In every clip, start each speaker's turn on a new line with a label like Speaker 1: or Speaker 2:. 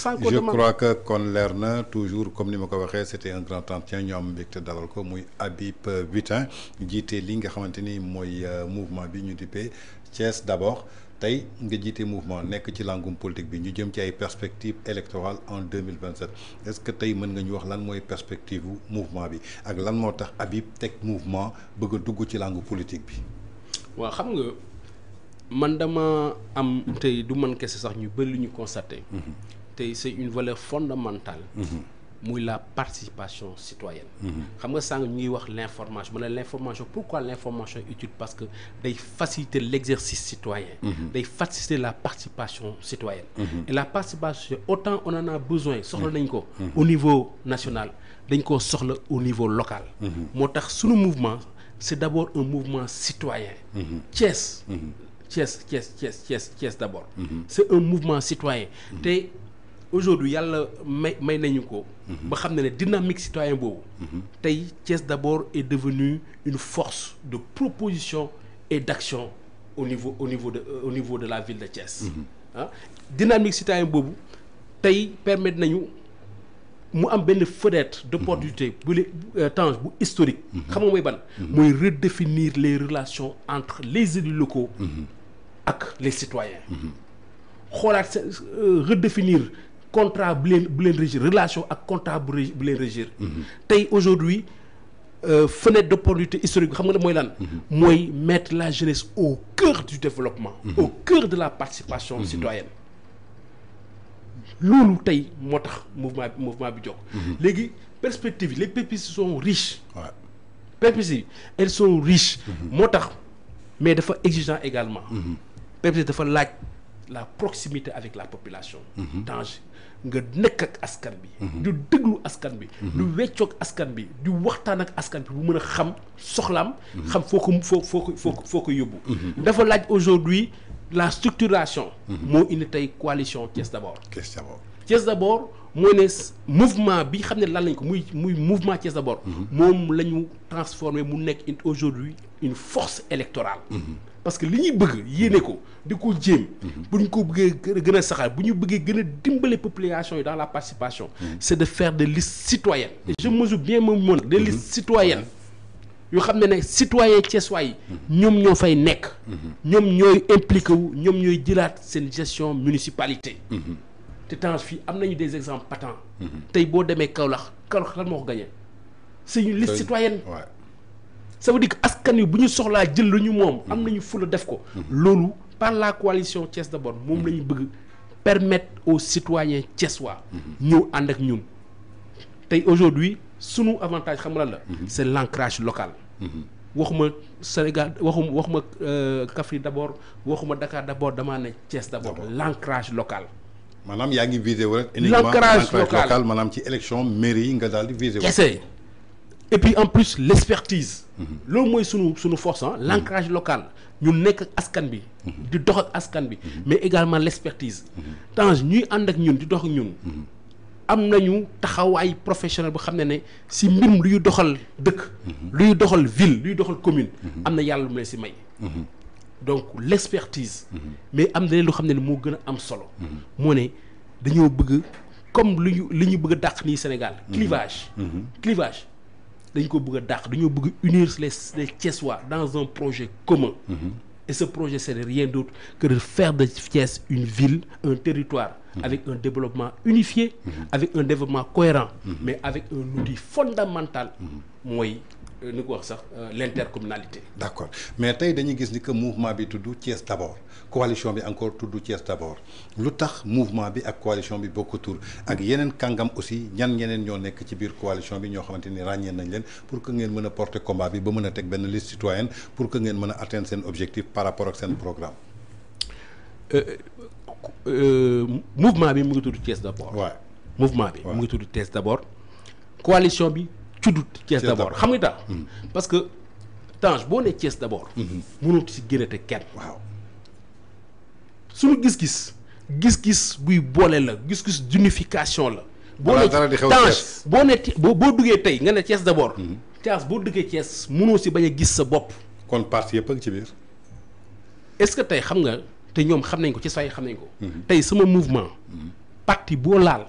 Speaker 1: sans comptement.
Speaker 2: Je crois que kon leer na toujours comme ni ma ko waxee c'était un grand entretien ñu am mbégte dalal ko muy Habib Butin jiite li nga xamante ni mooy mouvement bi ñu dippee Thiès d'abord tey nga jiite mouvement nekk ci langum politique bi ñu jëm ci ay perspectives électorales en 2027 est-ce que tey mën nga ñu wax lan mooy perspective mouvement bi ak lan moo tax Habib teg mouvement bëgg a dugg ci langue politique bi.
Speaker 1: waaw xam nga man dama am tey du man kese sax ñu bëri lu ñu constaté. tey c'est une valeur fondamentale. muy la participation citoyenne. xam nga sànq ñu ngi wax l'information ma ne l'information pourquoi l'information est utile parce que day faciliter l'exercice citoyen. day faciliter la participation citoyenne. et la participation autant on en a besoin soxla nañ ko. au niveau national dañ koo soxla au niveau local. moo tax sunu mouvement c'est d'abord un mouvement citoyen. Thiès. Thiès d'abord. C'est un mouvement citoyen. te aujourd'hui yàlla may nañu ko. ba xam ne dynamique citoyen boobu. tey Thiès d'abord est devenu une force de proposition et d'action au niveau de la ville de Thiès. ah dynamique citoyen boobu tey permettre nañu mu am benn fenêtre d'opportunité bu temps bu historique. xam nga mooy ban. mooy redéfinir les relations entre les élus locaux. ak les citoyens. xoolaat redéfinir contrat bu leen régir relation ak contrat bu leen régir. tey aujourd'hui fenêtre d'opportunité historique bi xam nga mooy lan. mooy mettre la jeunesse au cœur du développement. au cœur de la participation citoyenne. loolu tey moo tax mouvement bi jóg. léegi perspectives les perspectives sont riches. perspectives elles sont riches. moo tax mais dafa exigeant également. perspective dafa laaj la proximité avec la population. Tange nga nekk ak askan bi. du déglu askan bi. du weccoog askan bi du waxtaan ak askan bi bu mën a xam soxlaam. xam foo ko yóbbu. dafa laaj aujourd'hui la structuration. moo indi tey coalition Thiès d'abord. Thiès d'abord mooy ne mouvement bi xam ne lan lañ ko muy mouvement Thiès d'abord. moom la ñu transformé mu nekk aujourd'hui une force électorale. parce que li ñuy bëgg yéene ko di ko jéem. bu ñu ko bëggee gën a saxal bu ñu bëggee gën a dimbale population yi dans la participation. c'est de faire des listes citoyennes. et je mesure bien moom des listes citoyennes yoo xam ne citoyens thiessois yi ñoom ñoo fay nekk. ñoom ñooy impliqué wu ñoom ñooy jëlaat seen gestion municipalité. te temps fii am nañu des exemples patents. tey boo demee Kaolack lan moo ko gagné. c'est une liste citoyenne. ça veut dire que askan wi bu ñu soxlaa jël lu ñu moom am nañu fula def ko. loolu par la coalition Thiès d'abord moom la ñu bëgg permettre aux citoyens thiessois. ñëw ànd ak ñun. tey aujourd'hui sunu avantage xam nga la. c'est l'ancrage local. waxuma Sénégal waxuma Kaffrine d'abord waxuma Dakar d'abord damaa ne Thiès d'abord. l'ancrage local.
Speaker 2: maanaam yaa ngi visé wu rek. l'ancrage local maanaam ci élection mairie yi nga daal di visé wu.
Speaker 1: et puis en plus l'expertise. loolu mooy sunu force l'ancrage local ñu nekk ak askan bi. di dox ak askan bi. mais également l'expertise. Tange ñuy ànd ak ñun di dox ak ñun. am nañu taxawaay professionnel bu xam ne si mbirum luy doxal dëkk. luy doxal ville luy doxal commune. am na yàlla lu mu si may. donc l'expertise. mais am na leen lu xam ne moo gën a am solo. moo ne dañoo bëgg comme li ñu bëgg a dàq nii Sénégal. clivage. dañ ko bëgg a dàq dañoo bëgg unir les Thiessois dans un projet commun. et ce projet c'est rien d'autre que de faire de Thiès une ville un territoire. avec un développement unifié. avec un développement cohérent. mais avec un outil fondamental. mooy ni ko wax sax l'intercommunalité.
Speaker 2: d'accord mais tey dañuy gis ni que mouvement bi tudd Thiès d'abord coalition bi encore tudd Thiès d'abord lu tax mouvement bi ak coalition bi bokkutul ak yeneen kàngam aussi ñeneen ñoo nekk ci biir coalition bi ñoo xamante ni ràññee nañ leen pour que ngeen mën a porter combat bi ba mën a teg benn liste citoyenne pour que ngeen mën a atteindre seen objectif par rapport ak seen programme.
Speaker 1: mouvement bi mu ngi tudd Thiès d'abord.
Speaker 2: waaw
Speaker 1: mouvement bi mu ngi tudd Thiès d'abord coalition bi. tudd Thiès d'abord xam nga tax parce que Tange boo nee Thiès d'abord. mënoo ci génnate kenn.
Speaker 2: waaw
Speaker 1: suñu gis-gis buy boole la gis-gis d'unification la. boo nee Tange boo duggee tey nga ne Thiès d'abord. Thiès boo duggee Thiès mënoo si bañ a gis sa bopp.
Speaker 2: kon parti yëpp ak ci biir.
Speaker 1: est-ce que tey xam nga te ñoom xam nañ ko ci saa yi xam nañ ko. tey sama mouvement. parti boo laal.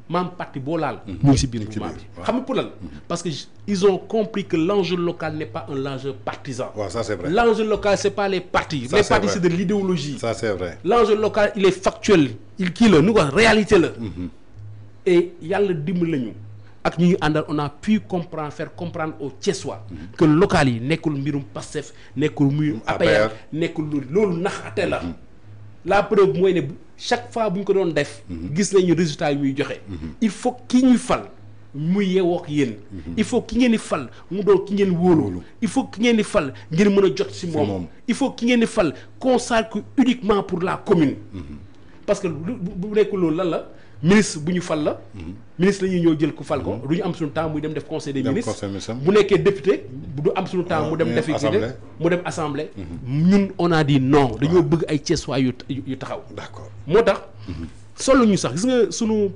Speaker 1: maam parti boo laal. ñu ngi si biir mouvement bi xam nga pour lan. parce que ils ont compris que l'enjeu local n'est pas un enjeu partisan.
Speaker 2: waaw ça c'est vrai.
Speaker 1: L'enjeu local c'est pas les partis.
Speaker 2: Ça,
Speaker 1: les
Speaker 2: c'est
Speaker 1: partis
Speaker 2: vrai.
Speaker 1: c'est de l'idéologie.
Speaker 2: Ça c'est vrai.
Speaker 1: L'enjeu local il est factuel. il kii la nu ko réalité la. et yàlla dimbali lañu ak ñu ngi àndal on a pu comprendre faire comprendre aux Thiessois que local yi nekkul mbirum Pastef nekkul mbirum APR nekkul loolu naxate la. la preuve mooy ne chaque fois bu ñu ko doon def. gis nañu résultat yi muy joxe. il faut ki ñuy fal muy yeewoo ak yéen. il faut ki ngeen di fal mu doon ki ngeen wóolu. il faut ki ngeen di fal ngeen mën a jot si moom. il faut ki ngeen di fal consacre uniquement pour la commune. parce que bu nekkul loolu lan la ministre bu ñu fal la. ministre la ñuy ñëw jël ku fal ko. du ñu am suñu temps muy dem def conseil des ministres. bu nekkee député du am suñu temps mu dem defi mu dem assemblée. ñun on a dit non dañoo bëgg ay Thiessois yu taxaw.
Speaker 2: d'accord
Speaker 1: moo tax solo ñu sax gis nga sunu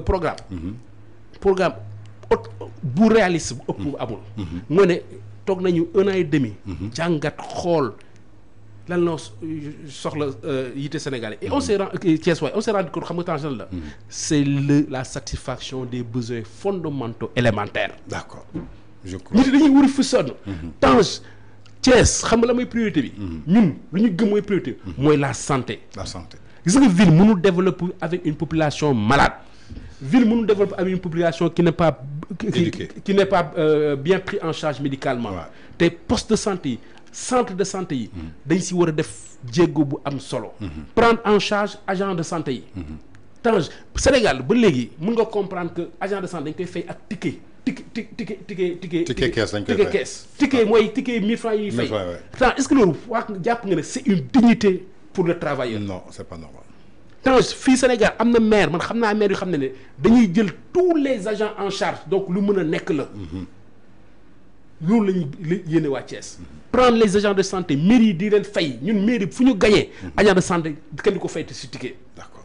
Speaker 1: programme. programme bu réaliste bu ëpp amul. moo ne toog nañu 1 an et demi. jàngat xool. lan la soxla yite sénégalais et on s'est rendu compte xam nga temps la c'est la satisfaction des besoins fondamentaux élémentaires.
Speaker 2: d'accord je crois
Speaker 1: nit dañuy wuri fu sonn Tange Thiès xam nga la mooy priorité bi ñun lu ñu gëm mooy priorité mooy la santé.
Speaker 2: la santé
Speaker 1: gis nga ville mënul développer avec une population malade ville mënul développer avec une population qui n'est pas qui n'est pas bien pris en charge médicalement te poste de santé yi centre de santé yi dañ si war a def jéego bu am solo prendre en charge agent de santé yi Tange Sénégal ba léegi mën nga comprendre que agent de santé dañ koy fay ak ticket
Speaker 2: kees lañ koy fay
Speaker 1: ticket mooy ticket 1000 francs yi fay Tange est-ce que loolu waa jàpp nga ne c'est une dignité pour le travailleur.
Speaker 2: non c'est pas normal.
Speaker 1: Tange fii Sénégal am na maire man xam naa maire yu xam ne dañuy jël tous les agents en charge donc lu mën a nekk la loolu la ñuy yéene waa Thiès. prendre les agents de santé mairie yi di leen fay ñun mairie fu ñu gañee agent de santé kenn di ko fay te si ticket.
Speaker 2: d'accord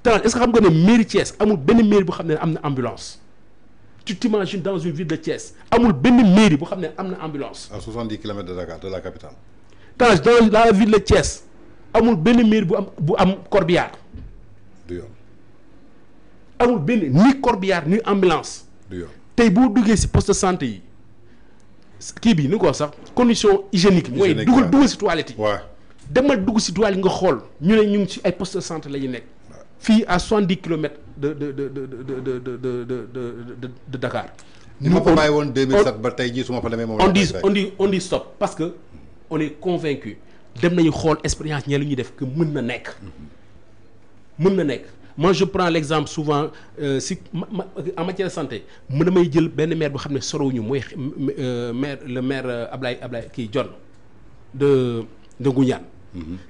Speaker 1: Tange est-ce que xam nga ne mairie Thiès amul benn mairie boo xam ne am na ambulance tu t'imagines dans une ville de Thiès amul benn mairie boo xam ne am na ambulance.
Speaker 2: à 70 kilomètres de Dakar de la capitale.
Speaker 1: Tange dans la ville de Thiès amul benn mairie bu am corbillard.
Speaker 2: du yoon.
Speaker 1: amul benn ni corbillard ni ambulance.
Speaker 2: du yoon
Speaker 1: tey boo duggee si poste de santé yi kii bi ni ko sax condition hygiénique. mooy dugal si toilette yi.
Speaker 2: waaw
Speaker 1: demal dugg si toilette nga xool ñu ne ñu ngi si ay poste de santé la ñu nekk. fii à 70 kilomètres de Dakar.
Speaker 2: ni ma ko bàyyi woon 2007 ba tey jii su ma fa demee moom
Speaker 1: on dit stop parce que on est convaincu dem nañu xool expérience ñee lu ñuy def que mën na nekk. mën na nekk moi je prends l'exemple souvent en matière de santé mën damay jël benn maire boo xam ne sorowuñu mooy le maire Ablaye kii John de Ngoundiane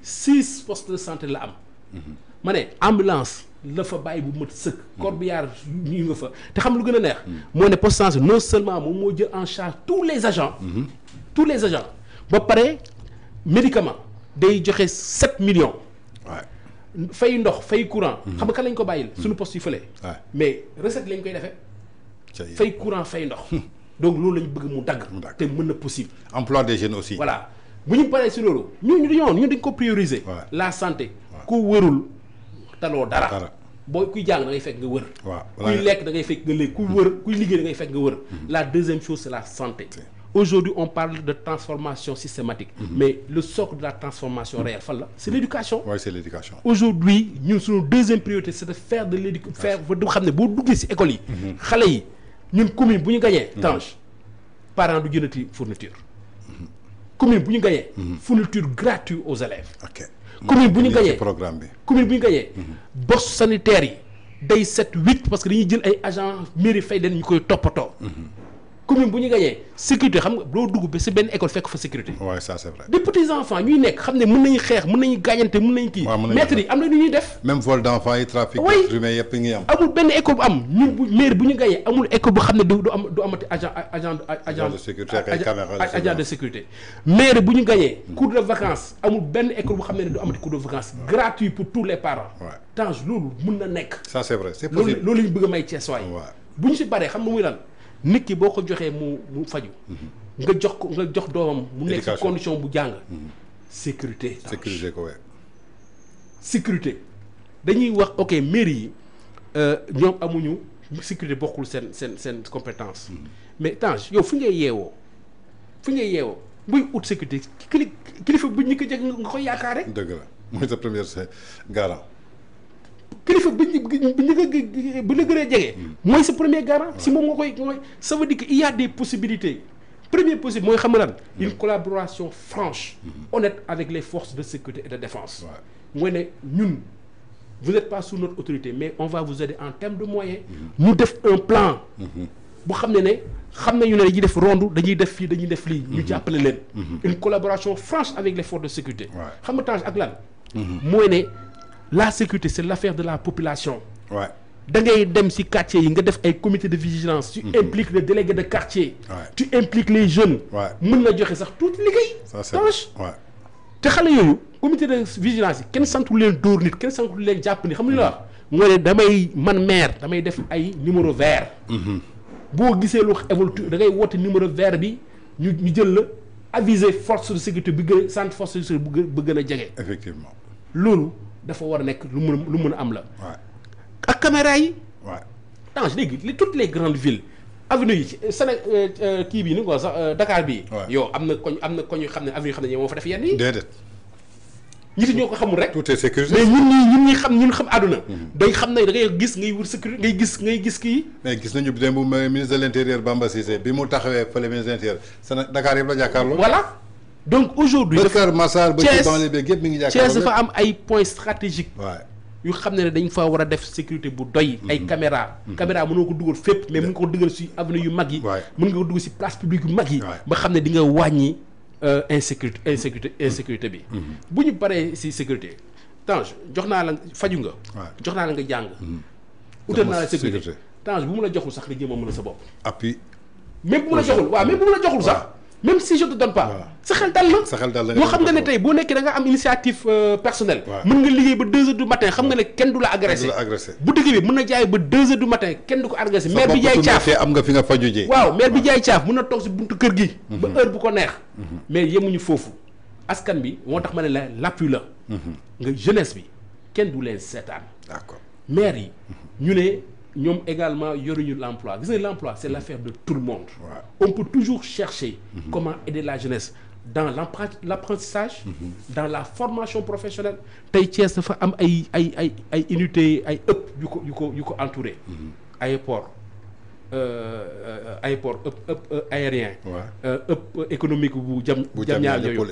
Speaker 1: 6 postes de santé la am. ma ne ambulance la fa bàyyi bu mat sëkk. corbillard ñu nga fa te xam lu gën a neex. moo ne poste de santé non seulement moom moo jël en charge tous les agents. tous les agents ba pare médicament day joxe 7 millions. fay ndox fay courant. xam nga kan lañ ko bàyyil suñu poste yi fële. mais recette lañ koy defee. fay courant fay ndox. donc loolu lañ bëgg mu dagg. te mën na possible.
Speaker 2: emploi des jeunes aussi.
Speaker 1: voilà bu ñu paree si loolu ñun dañ ko prioriser. la santé ku wërul taloo dara. boo kuy jàng da ngay fekk nga wër. kuy lekk da ngay fekk nga lekk kuy wër kuy liggéey da ngay fekk nga wër. la deuxième chose c'est la santé. Aujourd'hui, on parle de transformation systématique. Mais le socle de la transformation réelle, c'est l'éducation.
Speaker 2: Oui, c'est l'éducation.
Speaker 1: Aujourd'hui, notre deuxième priorité, c'est de faire de l'éducation. Faire, vous savez, si vous école, les nous commune, si nous gagnons, Tange, parents de une fourniture. Commune, si nous gagnons, fourniture gratuite aux élèves. Commune, si nous gagnons, commune, si nous gagnons, boss sanitaire, day 7, 8, parce que nous avons des agents mairie fait des topoto. Commune bu ñu gagné sécurité xam nga doo dugg ba si benn école fekk fa sécurité.
Speaker 2: waaw ça c'est vrai.
Speaker 1: des petits enfants ñuy nekk xam ne mën nañu xeex mën nañu gaañante mën nañu kii. maître yi am na lu ñuy def.
Speaker 2: même vol d'enfants yi trafic d'êtres humains yëpp ngi am.
Speaker 1: amul benn école bu am ñun bu maire bu ñu gagné amul école bu xam ne du amati agent
Speaker 2: de sécurité ak ay caméras
Speaker 1: agent de sécurité. maire bu ñu gagné. cours de vacances amul benn école bu xam ne du amati cours de vacances gratuit pour tous les parents. Tange loolu mën na nekk.
Speaker 2: ça c'est vrai c'est possible
Speaker 1: loolu la ñu bëgg a may Thiessois yi. bu ñu si baree xam nga muy lan. nit ki boo ko joxee mu faju nga jox doomam mu nekk ci condition bu jàng sécurité
Speaker 2: sécurité ko
Speaker 1: sécurité dañuy wax ok mairie yi ñoom amuñu sécurité bokkul seen compétence mais Tange yow fu ngay yeewoo buy ut sécurité kilifa bu ñu ko jeg nga koy yaakaare.
Speaker 2: dëgg la mooy sa première garant.
Speaker 1: kilifa bu la gën a jege. mooy sa premier garant. si moom nga koy ça veut dire que il y a des possibilités. Premier possible mooy xam nga lan une collaboration franche honnête avec les forces de sécurité et de défense. mooy ne ñun vous n'êtes pas sous notre autorité mais on va vous aider en termes de moyens. ñu def un plan. bu xam ne xam nañu ne dañuy def ronde dañuy def fii dañuy def lii. ñu jàppale leen. une collaboration franche avec les forces de sécurité. xam nga Tange ak lan. mooy ne la sécurité c'est l'affaire de la population. da ngay dem ci quartier yi nga def ay comité de vigilance. tu impliques le délégué de quartier. tu impliques les jeunes. mën na joxe sax tuuti liggéey. Tange te xale yooyu comité de vigilance yi kenn santul leen dóor nit kenn santul leen jàpp ni xam nga li la wax. mooy ne damay man maire damay def ay numéro vert. boo gisee lu évolué da ngay woote numéro vert bi ñu jël la aviser force de sécurité bi gën a centre force de sécurité bu gën a jege.
Speaker 2: effectivement
Speaker 1: loolu dafa war a nekk lu mën a am la. ak caméra yi. Tange léegi toutes les grandes villes avenue yi ci Sénégal kii bii ni nga ko sax Dakar bii. yow am na koñ yu xam ne avenue yi xam ne moo fa def yenn yi.
Speaker 2: déedéet.
Speaker 1: ñi ñoo ko xamul rek.
Speaker 2: tout est sécurisé
Speaker 1: mais ñun xam àdduna. day xam ne da ngay gis ngay wut sécurité ngay gis kii.
Speaker 2: mais gis nañu démb ministre de l'intérieur Bamba Cissé bi mu taxawee fële ministre de l'intérieur Dakar yëpp la jàkkaarloo.
Speaker 1: voilà donc aujourd'hui
Speaker 2: ba Kër Massar ba ci banlieue bi yëpp mi ngi jàkkaarloo.
Speaker 1: Thiès dafa am ay points stratégiques. yu xam ne dañ fa war a def sécurité bu doy. ay caméra mënoo ko dugal fépp mais mën nga ko dugal ci avenue yu mag yi. mën nga ko dugal ci place publique yu mag yi. ba xam ne di nga wàññi. insécurité bi. bu ñu paree ci sécurité Tange jox naa la faju nga. jox naa la nga jàng. utal naa la sécurité Tange bu mu la joxul sax nga jéem a mën a sa bopp.
Speaker 2: appui.
Speaker 1: même bu mu la joxul même bu mu la joxul sax. même si je te donne pas. sa xel dal na.
Speaker 2: sa xel dal na
Speaker 1: yoo xam nga ne tey boo nekkee da nga am initiative personnelle. mën nga liggéey ba 2 heures du matin xam nga ne kenn du la agressé. bu dëgg bi mën na jaay ba 2 heures du matin kenn du ko agressé. maire bi jaay caaf
Speaker 2: am nga fi nga faju jee.
Speaker 1: waaw maire bi jaay caaf mën na toog si buntu kër gi. ba heure bu ko neex. mais yemuñu foofu askan bi moo tax ma ne la l'appui la. nga jeunesse bi kenn du leen seetaan.
Speaker 2: d'accord
Speaker 1: maire yi ñu ne. ñoom également yoruñu l'emploi gis nga l'emploi c'est l'affaire de tout le monde. On peut toujours chercher comment aider la jeunesse dans l'apprentissage, dans la formation professionnelle. tey Thiès dafa am ay unité ay yu ko entouré. aéroport aérien. économique bu Diamniadio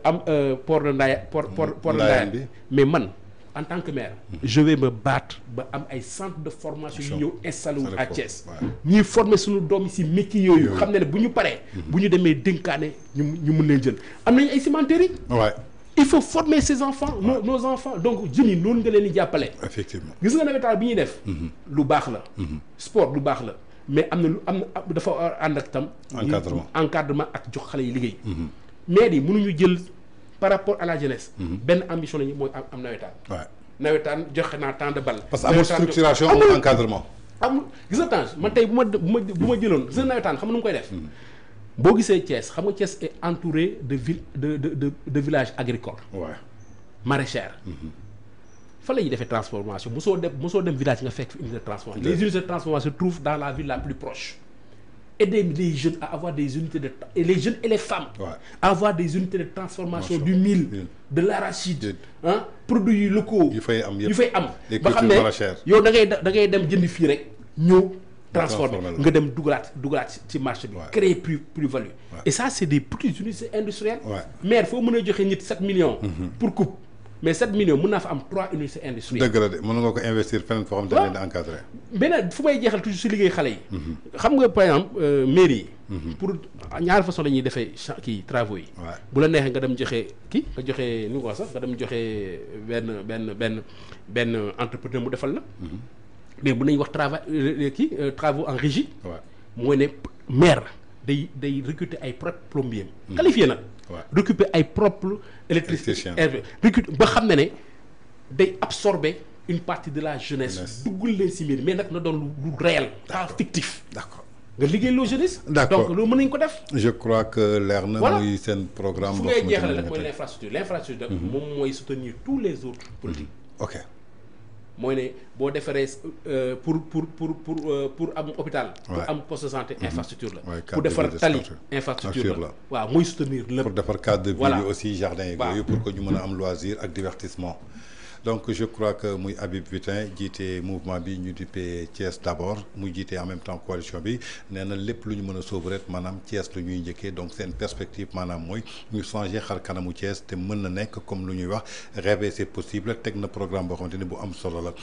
Speaker 1: am port de Ndayane bi mais man. En tant que maire, je vais me battre ba am ay centre de formation yu ñëw installé wu à Thiès. ñuy former suñu doom yi ci métier yooyu. xam ne bu ñu paree. bu ñu demee dénkaane ñu mun leen jël am nañu ay cimenteries. il faut former ces enfants. nos enfants donc jeunes yi noonu nga leen di jàppale.
Speaker 2: effectivement
Speaker 1: gis nga nawetaan bi ñuy def. lu baax la. sport lu baax la mais am na dafa ànd ak tam. encadrement ak jox xale yi liggéey. maire yi mënuñu jël. par rapport à la jeunesse. benn ambition la ñu mooy am nawetaan. nawetaan joxe naa temps de balle.
Speaker 2: parce que amul structuration amul encadrement.
Speaker 1: amul gis nga Tange man tey bu ma jëloon gis nga nawetaan xam nga nu mu koy def. boo gisee Thiès xam nga Thiès est entouré de villages agricoles. maraîchères. fa la ñuy defee transformation mosoo dem village nga fekk unité de transformation. les unités de transformation se trouvent dans la ville la plus proche. Aider les jeunes à avoir des unités et les jeunes et les femmes à avoir des unités de transformation du mil, de l'arachide, produits locaux
Speaker 2: yu fay am
Speaker 1: ba xam ne yow da ngay dem jënd fii rek ñëw transformer nga dem dugalaat ci marché bi créer plus-value et ça c'est des petites unités industrielles maire foo mën a joxe nit 7 millions pour coupe mais 7 millions mën naa fa am 3 unités industrielles.
Speaker 2: dëgg la de mën nga ko investir feneen foo xam ne dañ leen di encadrer.
Speaker 1: beneen fu may jeexal toujours si liggéey xale yi. xam nga par exemple mairie yi. pour ñaari façon la ñuy defee travaux yi. bu la neexee nga dem joxe nga joxe nu ko wax sax nga dem joxe benn entrepreneur mu defal la. mais bu nañu wax travaux en régie. mooy ne maire day recruter ay propres plombiers. qualifié nag. recruter ay propres électriciens ba xam ne day absorber une partie de la jeunesse. duggul leen si mbir mais nag na doon lu réel. pas fictif.
Speaker 2: d'accord
Speaker 1: nga liggéey loo jeunesse.
Speaker 2: d'accord
Speaker 1: donc loolu mën nañu ko def.
Speaker 2: je crois que leer na. muy seen programme.
Speaker 1: fu ngay jeexale nag mooy l'infrastructure moom mooy soutenir tous les autres politiques.
Speaker 2: ok
Speaker 1: mooy ne boo defaree pour am hôpital. pour am poste de santé infrastructure la. pour defar tali infrastructure la. waaw mooy soutenir lépp.
Speaker 2: pour defar cadre de vie aussi jardin yi yooyu pour que ñu mën a am loisir ak divertissement. donc je crois que muy Habib Vitin jiite mouvement bi ñu duppee Thiès d'abord muy jiite en même temps coalition bi nee na lépp lu ñu mën a sóobu rek maanaam Thiès lu ñuy njëkkee donc seen perspective maanaam mooy ñu changer xar kanamu Thiès te mën na nekk comme lu ñuy wax rêver c'est possible teg na programme boo xamante ni bu am solo la